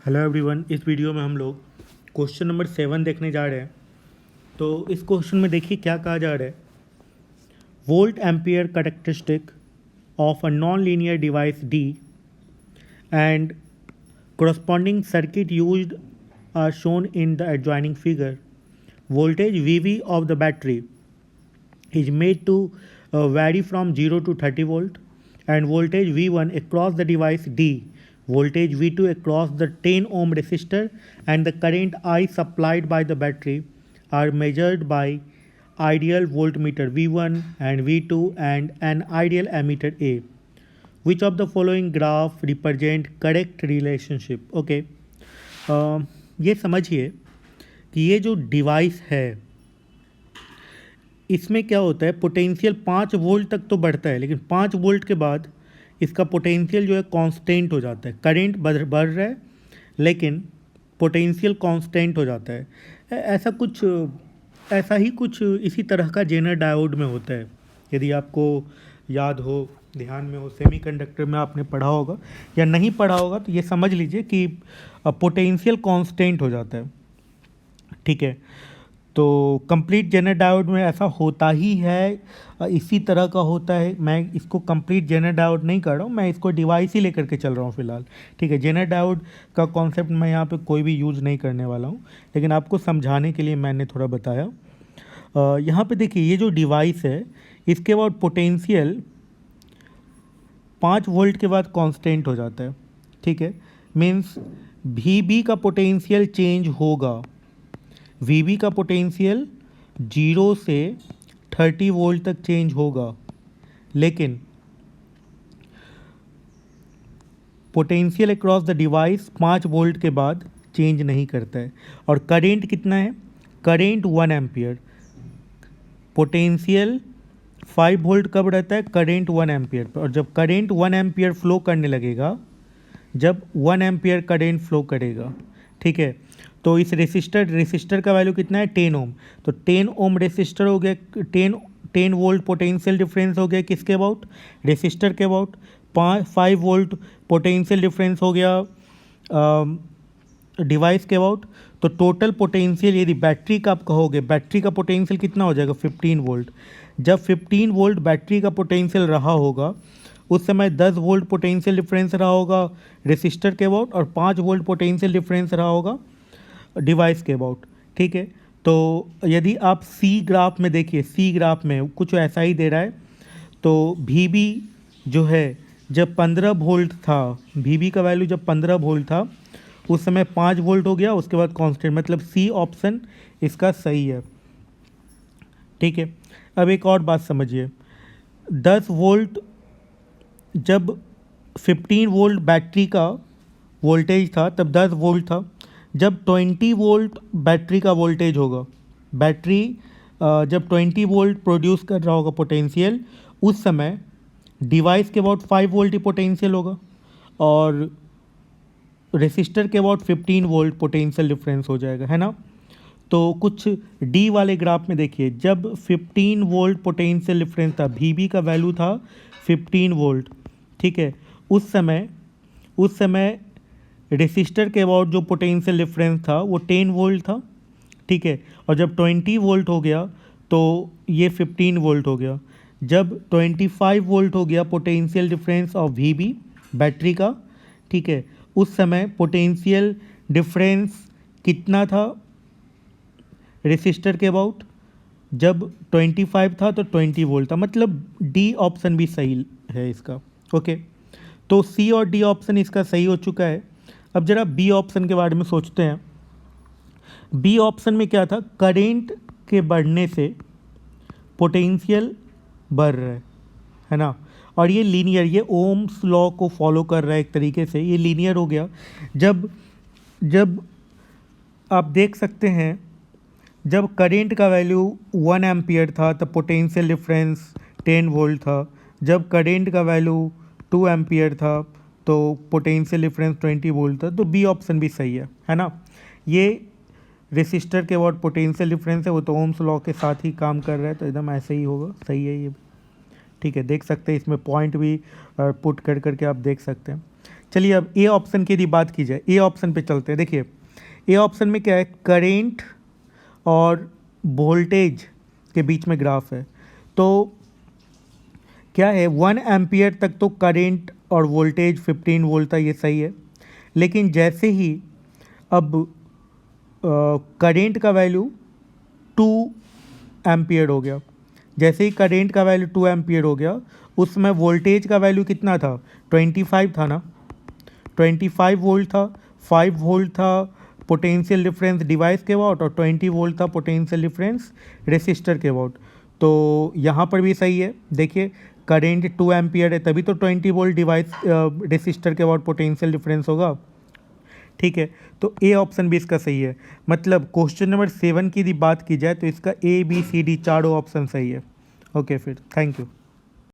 Hello everyone, इस video में हम लोग क्वेश्चन नंबर 7 देखने जा रहे हैं। तो इस क्वेश्चन में देखिए क्या कहा जा रहा है। Volt ampere characteristic of a non linear device D and corresponding circuit used are shown in the adjoining figure. Voltage VV of the battery is made to vary from 0 to 30 volt, and voltage V1 across the device D, voltage V2 across the 10 ohm resistor, and the current I supplied by the battery are measured by ideal voltmeter V1 and V2 and an ideal ammeter A. Which of the following graph represent correct relationship? Okay, ये समझिए कि ये जो device है इसमें क्या होता है, पोटेंशियल 5 वोल्ट तक तो बढ़ता है, लेकिन 5 वोल्ट के बाद इसका पोटेंशियल जो है कांस्टेंट हो जाता है। करंट बढ़ रहा है लेकिन पोटेंशियल कांस्टेंट हो जाता है। ऐसा ही कुछ इसी तरह का जेनर डायोड में होता है। यदि आपको याद हो, ध्यान में हो, सेमीकंडक्टर में आपने पढ़ा होगा या नहीं पढ़ा होगा तो ये समझ लीजिए कि पोटेंशियल कांस्टेंट हो जाता है। ठीक है, तो कंप्लीट जेनर डायोड में ऐसा होता ही है, इसी तरह का होता है। मैं इसको कंप्लीट जेनर डायोड नहीं कर रहा हूँ, मैं इसको डिवाइस ही लेकर के चल रहा हूँ फ़िलहाल। ठीक है, जेनर डायोड का कॉन्सेप्ट मैं यहाँ पे कोई भी यूज़ नहीं करने वाला हूँ, लेकिन आपको समझाने के लिए मैंने थोड़ा बताया। यहाँ पे देखिए ये जो डिवाइस है इसके बाद पोटेंशियल 5 वोल्ट के बाद कांस्टेंट हो जाता है। ठीक है, मीन्स वी का पोटेंशियल चेंज होगा। वी का पोटेंशियल 0 से 30 वोल्ट तक चेंज होगा, लेकिन potential across the device 5 volt के बाद चेंज नहीं करता है। और करेंट कितना है? Current 1 ampere. पोटेंशियल 5 वोल्ट कब रहता है? Current 1 ampere per. और जब करेंट 1 एम्पियर फ्लो करने लगेगा, जब 1 एम्पियर करेंट फ्लो करेगा, ठीक है, तो इस रेसिस्टर का वैल्यू कितना है? 10 ओम। तो 10 ओम रेसिस्टर हो गया, 10 वोल्ट पोटेंशियल डिफरेंस हो गया किसके अबाउट? रेसिस्टर के अबाउट। 5 वोल्ट पोटेंशियल डिफरेंस हो गया डिवाइस के अबाउट। तो टोटल पोटेंशियल यदि बैटरी का आप कहोगे, बैटरी का पोटेंशियल कितना हो जाएगा? 15 वोल्ट। जब 15 वोल्ट बैटरी का पोटेंशियल रहा होगा उस समय 10 वोल्ट पोटेंशियल डिफरेंस रहा होगा रेसिस्टर के अबाउट, और 5 वोल्ट पोटेंशियल डिफरेंस रहा होगा डिवाइस के अबाउट। ठीक है, तो यदि आप सी ग्राफ में देखिए, सी ग्राफ में कुछ ऐसा ही दे रहा है। तो वी जो है जब 15 वोल्ट था, वी का वैल्यू जब 15 वोल्ट था उस समय 5 वोल्ट हो गया, उसके बाद कांस्टेंट, मतलब सी ऑप्शन इसका सही है। ठीक है, अब एक और बात समझिए। 10 वोल्ट, जब 15 वोल्ट बैटरी का वोल्टेज था तब 10 वोल्ट था। जब 20 वोल्ट बैटरी का वोल्टेज होगा, बैटरी जब 20 वोल्ट प्रोड्यूस कर रहा होगा पोटेंशियल, उस समय डिवाइस के अबाउट 5 वोल्ट ही पोटेंशियल होगा और रेसिस्टर के अबाउट 15 वोल्ट पोटेंशियल डिफरेंस हो जाएगा, है ना। तो कुछ डी वाले ग्राफ में देखिए, जब 15 वोल्ट पोटेंशियल डिफरेंस था, वी का वैल्यू था 15 वोल्ट, ठीक है, उस समय रेसिस्टर के अबाउट जो पोटेंशियल डिफरेंस था वो 10 वोल्ट था। ठीक है, और जब 20 वोल्ट हो गया तो ये 15 वोल्ट हो गया। जब 25 वोल्ट हो गया potential difference of V battery का, ठीक है, उस समय पोटेंशियल डिफरेंस कितना था रेसिस्टर के अबाउट? जब 25 था तो 20 वोल्ट था, मतलब डी ऑप्शन भी सही है इसका। ओके, तो सी और डी ऑप्शन इसका सही हो चुका है। अब जरा बी ऑप्शन के बारे में सोचते हैं। बी ऑप्शन में क्या था? करेंट के बढ़ने से पोटेंशियल बढ़ रहा है ना, और ये लीनियर, ये ओम्स लॉ को फॉलो कर रहा है एक तरीके से, ये लीनियर हो गया। जब आप देख सकते हैं, जब करेंट का वैल्यू 1 एम्पियर था तब पोटेंशियल डिफरेंस 10 वोल्ट था। जब करेंट का वैल्यू 2 एम्पियर था तो पोटेंशियल डिफरेंस 20 वोल्ट था। तो बी ऑप्शन भी सही है ना। ये रेसिस्टर के अबाउट पोटेंशियल डिफरेंस है, वो तो ओम्स लॉ के साथ ही काम कर रहा है, तो एकदम ऐसे ही होगा, सही है ये। ठीक है, देख सकते हैं इसमें पॉइंट भी पुट कर करके आप देख सकते हैं। चलिए अब ए ऑप्शन की यदि बात की जाए, ए ऑप्शन पे चलते हैं। देखिए ए ऑप्शन में क्या है, करेंट और वोल्टेज के बीच में ग्राफ है। तो क्या है, 1 एम्पियर तक तो करेंट और वोल्टेज 15 वोल्ट था, ये सही है। लेकिन जैसे ही अब करेंट का वैल्यू 2 एम्पियर हो गया, जैसे ही करेंट का वैल्यू 2 एम्पियर हो गया, उसमें वोल्टेज का वैल्यू कितना था, 25 था ना, 25 वोल्ट था, 5 वोल्ट था पोटेंशियल डिफरेंस डिवाइस के वाट, और 20 वोल्ट था पोटेंशियल डिफरेंस रेसिस्टर के वाट। तो यहाँ पर भी सही है। देखिए करेंट 2 एम्पियर है, तभी तो 20 वोल्ट डिवाइस रेसिस्टर के वाट पोटेंशियल डिफरेंस होगा। ठीक है, तो ए ऑप्शन भी इसका सही है। मतलब क्वेश्चन नंबर 7 की यदि बात की जाए तो इसका A B C D चारों ऑप्शन सही है। ओके फिर, थैंक यू।